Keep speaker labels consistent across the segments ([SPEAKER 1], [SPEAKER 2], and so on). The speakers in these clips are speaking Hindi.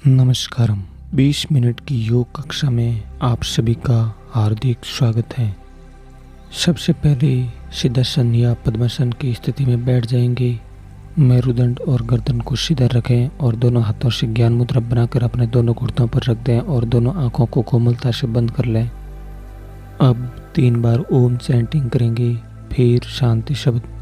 [SPEAKER 1] नमस्कारम। 20 मिनट की योग कक्षा में आप सभी का हार्दिक स्वागत है। सबसे पहले सिद्धासन या पद्मासन की स्थिति में बैठ जाएंगे। मेरुदंड और गर्दन को सीधा रखें और दोनों हाथों से ज्ञान मुद्रा बनाकर अपने दोनों घुटनों पर रख दें और दोनों आंखों को कोमलता से बंद कर लें। अब 3 बार ओम चैंटिंग करेंगे, फिर शांति शब्द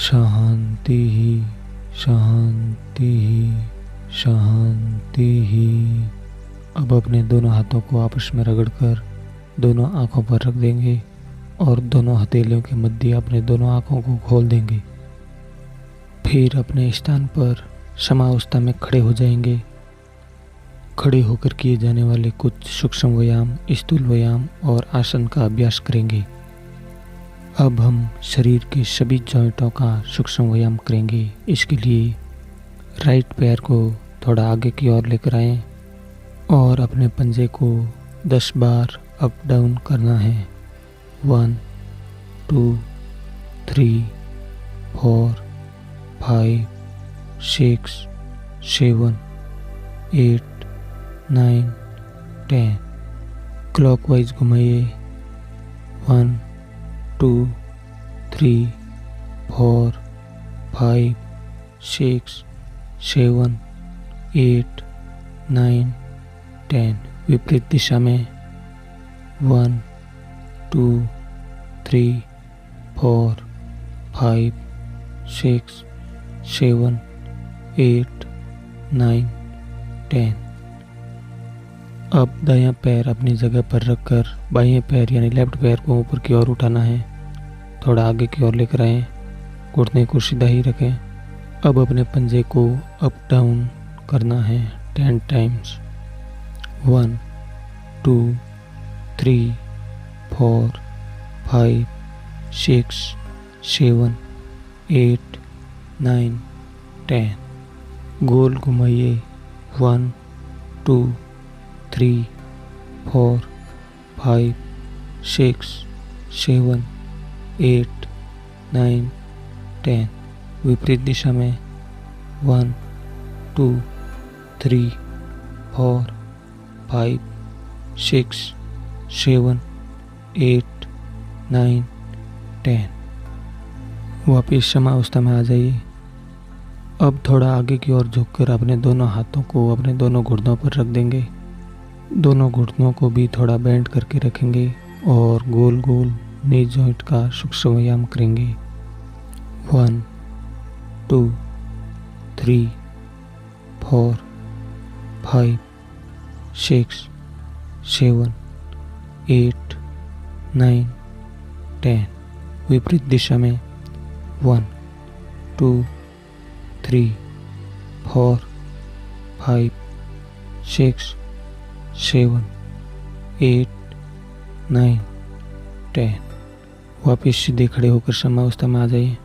[SPEAKER 1] शांति ही शांति ही शांति ही। अब अपने दोनों हाथों को आपस में रगड़कर दोनों आंखों पर रख देंगे और दोनों हथेलियों के मध्य अपने दोनों आंखों को खोल देंगे। फिर अपने स्थान पर समावस्था में खड़े हो जाएंगे। खड़े होकर किए जाने वाले कुछ सूक्ष्म व्यायाम, स्थूल व्यायाम और आसन का अभ्यास करेंगे। अब हम शरीर के सभी जॉइंटों का सूक्ष्म व्यायाम करेंगे। इसके लिए राइट पैर को थोड़ा आगे की ओर लेकर आएं और अपने पंजे को 10 बार अप डाउन करना है। 1 2 3 4 5 6 7 8 9 10। क्लॉकवाइज घुमाइए। 1 2 3 4 5 6 7 8 9 10। विपरीत दिशा में 1 2 3 4 5 6 7 8 9 10। अब दायां पैर अपनी जगह पर रखकर बाएं पैर यानी लेफ्ट पैर को ऊपर की ओर उठाना है। थोड़ा आगे की ओर लेकर आएं। घुटने को सीधा ही रखें। अब अपने पंजे को अप डाउन करना है 10 टाइम्स। 1 2 3 4 5 6 7 8 9 10। गोल घुमाइए। 1 2 3 4 5 6 7 8 9 10। विपरीत दिशा में 1 2 3 4 5 6 7 8 9 10। वापिस समावस्था में आ जाइए। अब थोड़ा आगे की ओर झुककर अपने दोनों हाथों को अपने दोनों घुटनों पर रख देंगे। दोनों घुटनों को भी थोड़ा बेंड करके रखेंगे और गोल गोल नी जॉइंट का सूक्ष्म व्यायाम करेंगे। 1 2 3 4 5 6 7 8 9 10। विपरीत दिशा में 1 2 3 4 5 6 7 8 9 10। वापिस सीधे खड़े होकर समावस्था में आ जाइए।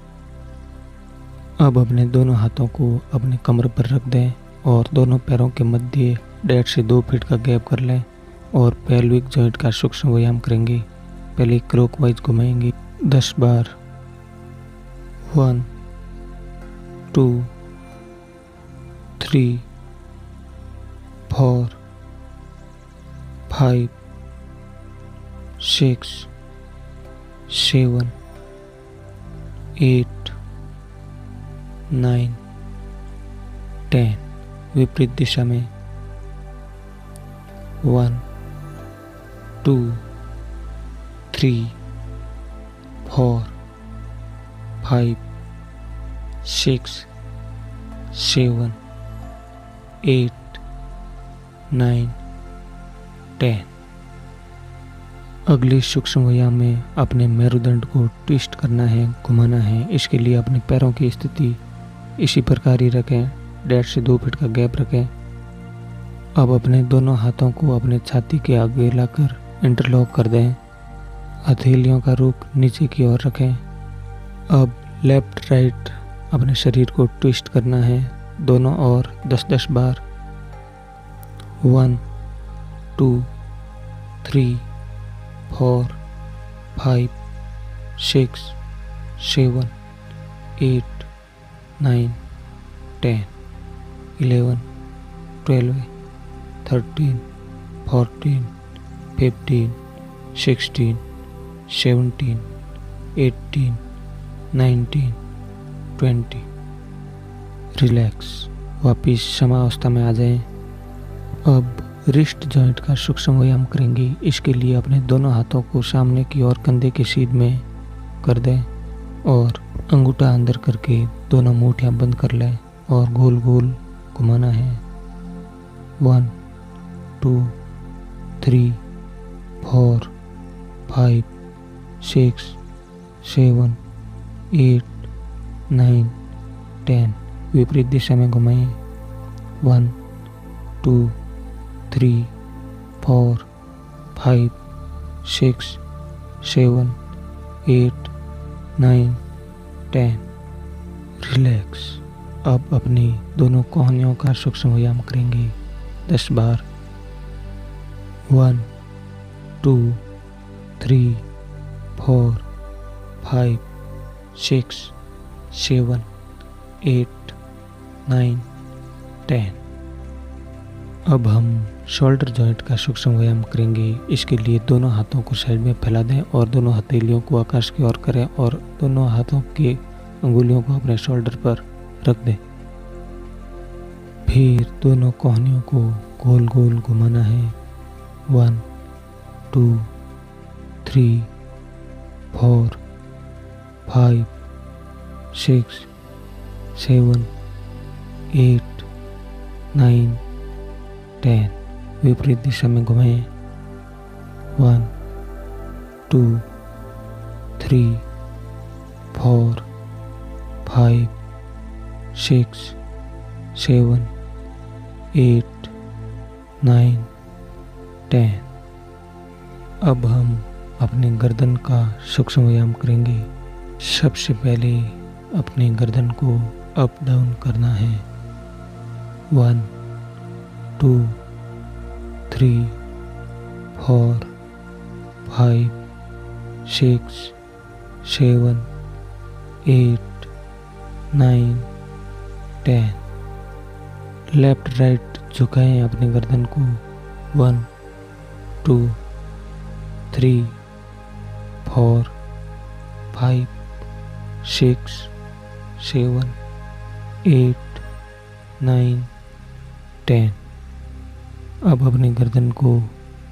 [SPEAKER 1] अब अपने दोनों हाथों को अपने कमर पर रख दें और दोनों पैरों के मध्य 1.5 से 2 फीट का गैप कर लें और पेल्विक जॉइंट का सूक्ष्म व्यायाम करेंगे। पहले क्लॉकवाइज घुमाएंगे 10 बार। 1 2 3 4 5 6 7 8 9 10। विपरीत दिशा में 1 2 3 4 5 6 7 8 9 10। अगले सूक्ष्म व्यायाम में अपने मेरुदंड को ट्विस्ट करना है, घुमाना है। इसके लिए अपने पैरों की स्थिति इसी प्रकार ही रखें, 1.5 से 2 फीट का गैप रखें। अब अपने दोनों हाथों को अपने छाती के आगे लाकर इंटरलॉक कर दें। हथेलियों का रुख नीचे की ओर रखें। अब लेफ्ट राइट अपने शरीर को ट्विस्ट करना है, दोनों ओर 10-10 बार। 1 2 3 4 5 6 7 8 9 10 11 12 13 14 15 16 17 18 19 20। रिलैक्स, वापिस समावस्था में आ जाएं। अब रिस्ट जॉइंट का सूक्ष्म व्यायाम करेंगे। इसके लिए अपने दोनों हाथों को सामने की ओर कंधे के सीध में कर दें और अंगूठा अंदर करके दोनों मुट्ठियां बंद कर लें और गोल गोल घुमाना है। 1 2 3 4 5 6 7 8 9 10। विपरीत दिशा में घुमाएं। 1 2 3 4 5 6 7 8 9 10। रिलैक्स। अब अपनी दोनों कोहनियों का सूक्ष्म व्यायाम करेंगे 10 बार। 1 2 3 4 5 6 7 8 9 10। अब हम शोल्डर जॉइंट का सूक्ष्म व्यायाम करेंगे। इसके लिए दोनों हाथों को साइड में फैला दें और दोनों हथेलियों को आकाश की ओर करें और दोनों हाथों के अंगुलियों को अपने शोल्डर पर रख दें। फिर दोनों कोहनियों को गोल गोल घुमाना है। 1 2 3 4 5 6 7 8 9 10। विपरीत दिशा में घुमाएं। 1 2 3 4 5 6 7 8 9 10। अब हम अपने गर्दन का सूक्ष्म व्यायाम करेंगे। सबसे पहले अपने गर्दन को अप डाउन करना है। 1 2 3 4 5 6 7 8 9 10। लेफ्ट राइट झुकाएं अपने गर्दन को। 1 2 3 4 5 6 7 8 9 10। अब अपनी गर्दन को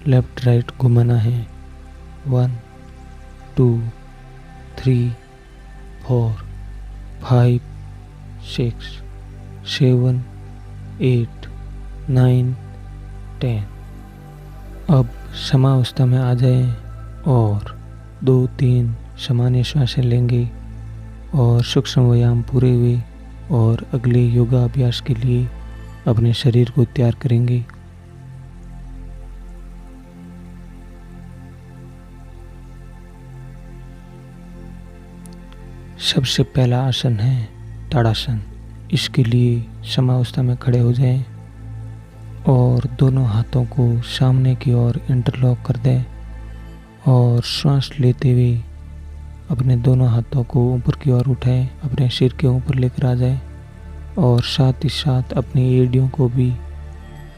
[SPEAKER 1] लेफ्ट राइट घुमाना है। 1 2 3 4 5 6 7 8 9 10। अब समावस्था में आ जाएं और 2-3 सामान्य श्वासें लेंगे और सूक्ष्म व्यायाम पूरे हुए और अगले योगा अभ्यास के लिए अपने शरीर को तैयार करेंगे। सबसे पहला आसन है ताड़ासन। इसके लिए समावस्था में खड़े हो जाएं और दोनों हाथों को सामने की ओर इंटरलॉक कर दें और श्वास लेते हुए अपने दोनों हाथों को ऊपर की ओर उठाएं, अपने सिर के ऊपर लेकर आ जाएं और साथ ही साथ अपनी एड़ियों को भी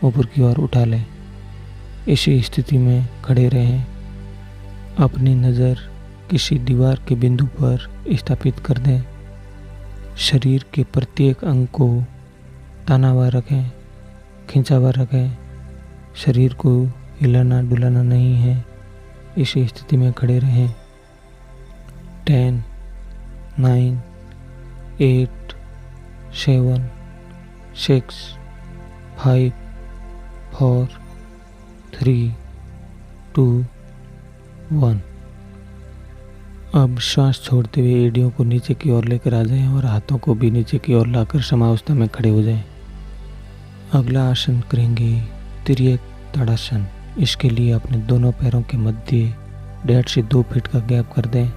[SPEAKER 1] ऊपर की ओर उठा लें। इसी स्थिति में खड़े रहें। अपनी नज़र किसी दीवार के बिंदु पर स्थापित कर दें। शरीर के प्रत्येक अंग को ताना हुआ रखें, खींचा हुआ रखें। शरीर को हिलाना डुलाना नहीं है। इसी स्थिति में खड़े रहें। 10 9 8 7 6 5 4 3 2 1। अब श्वास छोड़ते हुए एड़ियों को नीचे की ओर लेकर आ जाएं और हाथों को भी नीचे की ओर लाकर समावस्था में खड़े हो जाएं। अगला आसन करेंगे तिर्यक ताड़ासन। इसके लिए अपने दोनों पैरों के मध्य 1.5 से 2 फीट का गैप कर दें।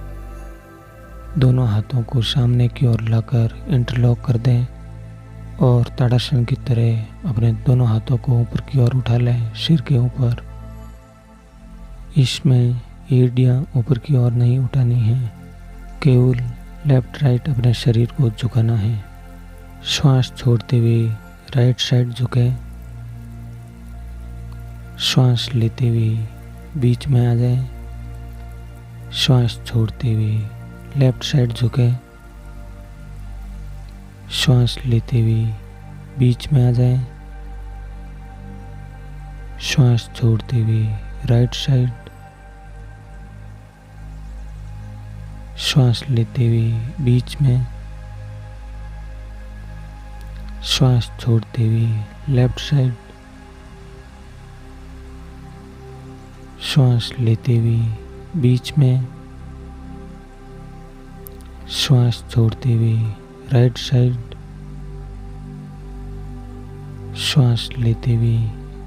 [SPEAKER 1] दोनों हाथों को सामने की ओर लाकर इंटरलॉक कर दें और ताड़ासन की तरह अपने दोनों हाथों को ऊपर की ओर उठा लें, सिर के ऊपर। इसमें एड़ियाँ ऊपर की ओर नहीं उठानी है, केवल लेफ्ट राइट अपने शरीर को झुकाना है। श्वास छोड़ते हुए राइट साइड झुके। श्वास लेते हुए बीच में आ जाए। श्वास छोड़ते हुए लेफ्ट साइड झुके। श्वास लेते हुए बीच में आ जाए। श्वास छोड़ते हुए राइट साइड। श्वास लेते हुए बीच में। श्वास छोड़ते हुए लेफ्ट साइड। श्वास लेते हुए बीच में। श्वास छोड़ते हुए राइट साइड। श्वास लेते हुए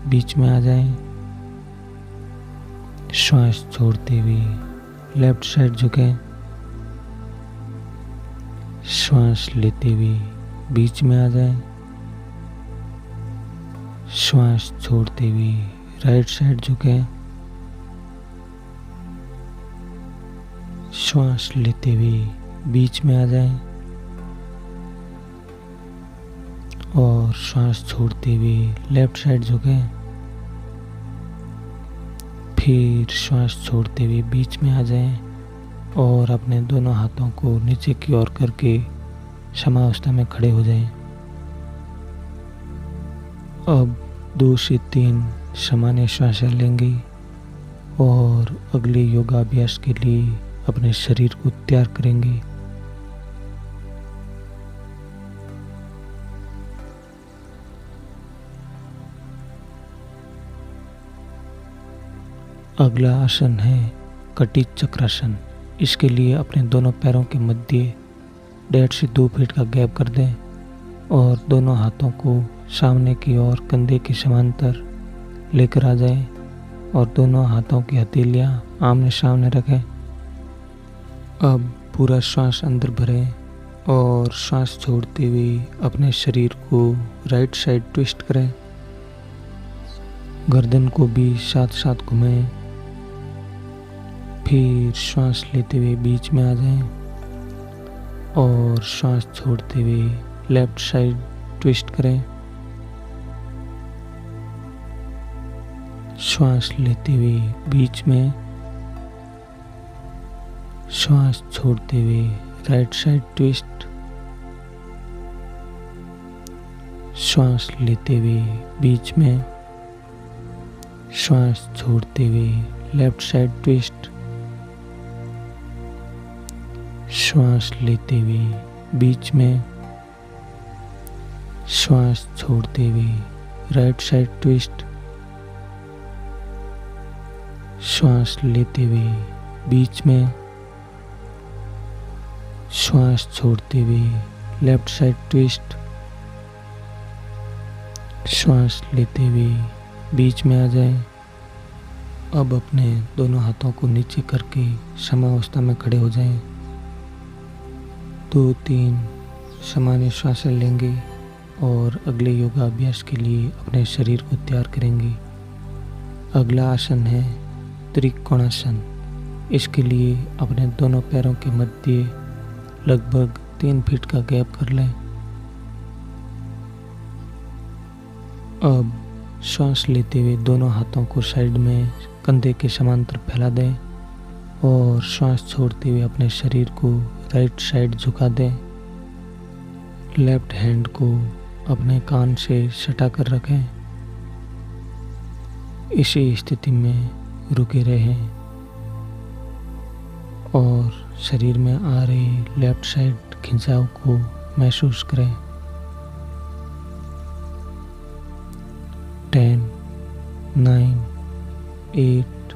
[SPEAKER 1] बीच में आ जाएं। श्वास छोड़ते हुए लेफ्ट साइड झुकें। श्वास लेते हुए बीच में आ जाएं। श्वास छोड़ते हुए राइट साइड झुकें। श्वास लेते हुए बीच में आ जाएं और श्वास छोड़ते हुए लेफ्ट साइड झुकें। फिर श्वास छोड़ते हुए बीच में आ जाएं और अपने दोनों हाथों को नीचे की ओर करके समावस्था में खड़े हो जाएं। अब 2 से 3 सामान्य श्वासें लेंगे और अगले योगाभ्यास के लिए अपने शरीर को तैयार करेंगे। अगला आसन है कटी चक्रासन। इसके लिए अपने दोनों पैरों के मध्य 1.5 से 2 फीट का गैप कर दें और दोनों हाथों को सामने की ओर कंधे के समांतर लेकर आ जाएं और दोनों हाथों की हथेलियां आमने सामने रखें। अब पूरा श्वास अंदर भरें और श्वास छोड़ते हुए अपने शरीर को राइट साइड ट्विस्ट करें। गर्दन को भी साथ साथ घुमाएं। फिर श्वास लेते हुए बीच में आ जाएं और श्वास छोड़ते हुए लेफ्ट साइड ट्विस्ट करें। श्वास लेते हुए बीच में। श्वास छोड़ते हुए राइट साइड ट्विस्ट। श्वास लेते हुए बीच में। श्वास छोड़ते हुए लेफ्ट साइड ट्विस्ट। श्वास लेते हुए बीच में। श्वास छोड़ते हुए राइट साइड ट्विस्ट। श्वास लेते हुए बीच में। श्वास छोड़ते हुए लेफ्ट साइड ट्विस्ट। श्वास लेते हुए बीच में आ जाएं। अब अपने दोनों हाथों को नीचे करके समावस्था में खड़े हो जाएं। 2-3 सामान्य श्वासें लेंगे और अगले योगाभ्यास के लिए अपने शरीर को तैयार करेंगे। अगला आसन है त्रिकोणासन। इसके लिए अपने दोनों पैरों के मध्य लगभग 3 फीट का गैप कर लें। अब श्वास लेते हुए दोनों हाथों को साइड में कंधे के समांतर फैला दें और श्वास छोड़ते हुए अपने शरीर को राइट साइड झुका दें। लेफ्ट हैंड को अपने कान से सटा कर रखें। इसी स्थिति में रुके रहें और शरीर में आ रही लेफ्ट साइड खिंचाव को महसूस करें। 10, 9, 8,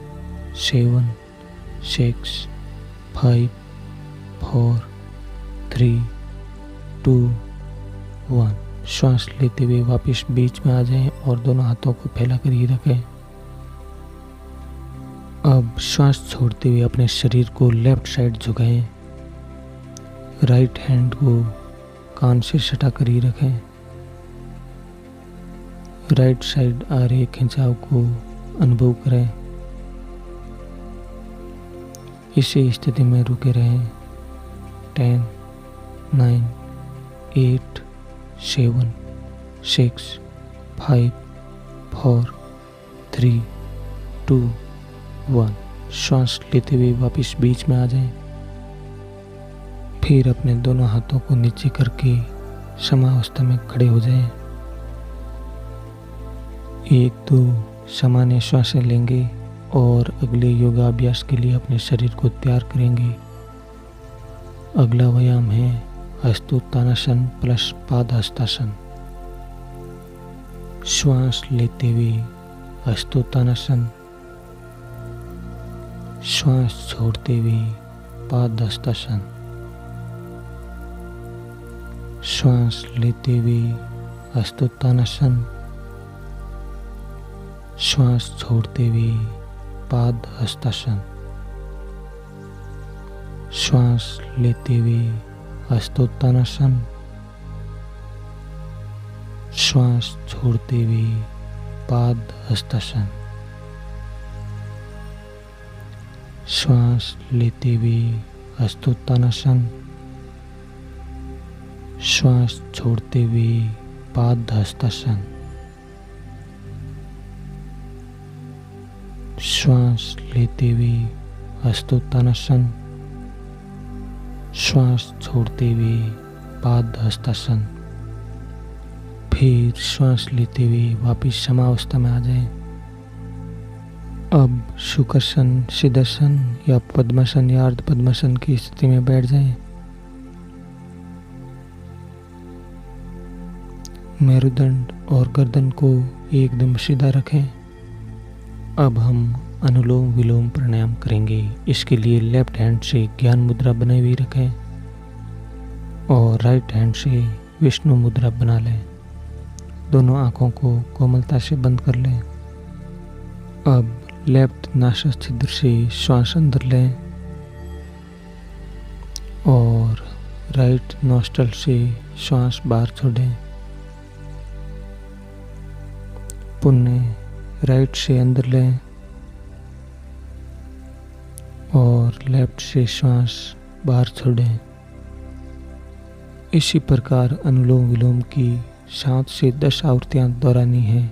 [SPEAKER 1] 7, 6, 5, 4, 3, 2, 1। श्वास लेते हुए वापस बीच में आ जाएं और दोनों हाथों को फैलाकर ही रखें। अब श्वास छोड़ते हुए अपने शरीर को लेफ्ट साइड झुकाएं। राइट हैंड को कान से सटा कर ही रखें। राइट साइड आ रहे खिंचाव को अनुभव करें। इसी स्थिति में रुके रहें। 10, 9, 8, 7, 6, 5, 4, 3, 2, 1। श्वास लेते हुए वापस बीच में आ जाएं। फिर अपने दोनों हाथों को नीचे करके समावस्था में खड़े हो जाएं। 1-2 सामान्य श्वासें लेंगे और अगले योगाभ्यास के लिए अपने शरीर को तैयार करेंगे। अगला व्यायाम है हस्तोत्तानासन प्लस पाद हस्तासन। श्वास लेते हुए हस्तोत्तानासन, श्वास छोड़ते हुए पाद हस्तासन। श्वास लेते हुए हस्तोत्तानासन, श्वास छोड़ते हुए पाद हस्तासन। श्वास लेते हुए हस्तोत्तानासन, श्वास छोड़ते हुए पाद हस्तासन। श्वास लेते हुए हस्तोत्तानासन, श्वास छोड़ते हुए पाद हस्तासन। श्वास लेते हुए हस्तोत्तानासन, श्वास छोड़ते हुए पाद हस्तासन। फिर श्वास लेते हुए वापिस समावस्था में आ जाएं। अब शुक्रासन, सिद्धासन या पद्मासन या अर्ध पद्मासन की स्थिति में बैठ जाएं। मेरुदंड और गर्दन को एकदम सीधा रखें। अब हम अनुलोम विलोम प्राणायाम करेंगे। इसके लिए लेफ्ट हैंड से ज्ञान मुद्रा बनाई हुई रखें और राइट हैंड से विष्णु मुद्रा बना लें। दोनों आंखों को कोमलता से बंद कर लें। अब लेफ्ट नासा छिद्र से श्वास अंदर लें और राइट नोस्ट्रल से श्वास बाहर छोड़ें। पुनः राइट से अंदर लें और लेफ्ट से श्वास बाहर छोड़ें। इसी प्रकार अनुलोम विलोम की 7 से 10 आवृत्तियां दोहरानी हैं।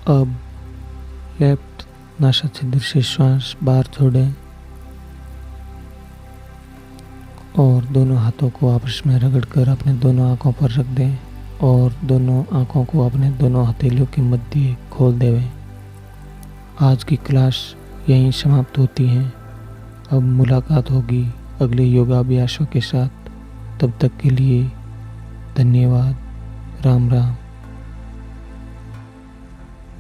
[SPEAKER 1] अब लेफ्ट नासा छिद्र से श्वास बाहर छोड़ें और दोनों हाथों को आपस में रगड़कर अपने दोनों आंखों पर रख दें और दोनों आंखों को अपने दोनों हथेलियों के मध्य खोल देवें। आज की क्लास यहीं समाप्त होती है। अब मुलाकात होगी अगले योगाभ्यासों के साथ। तब तक के लिए धन्यवाद। राम राम।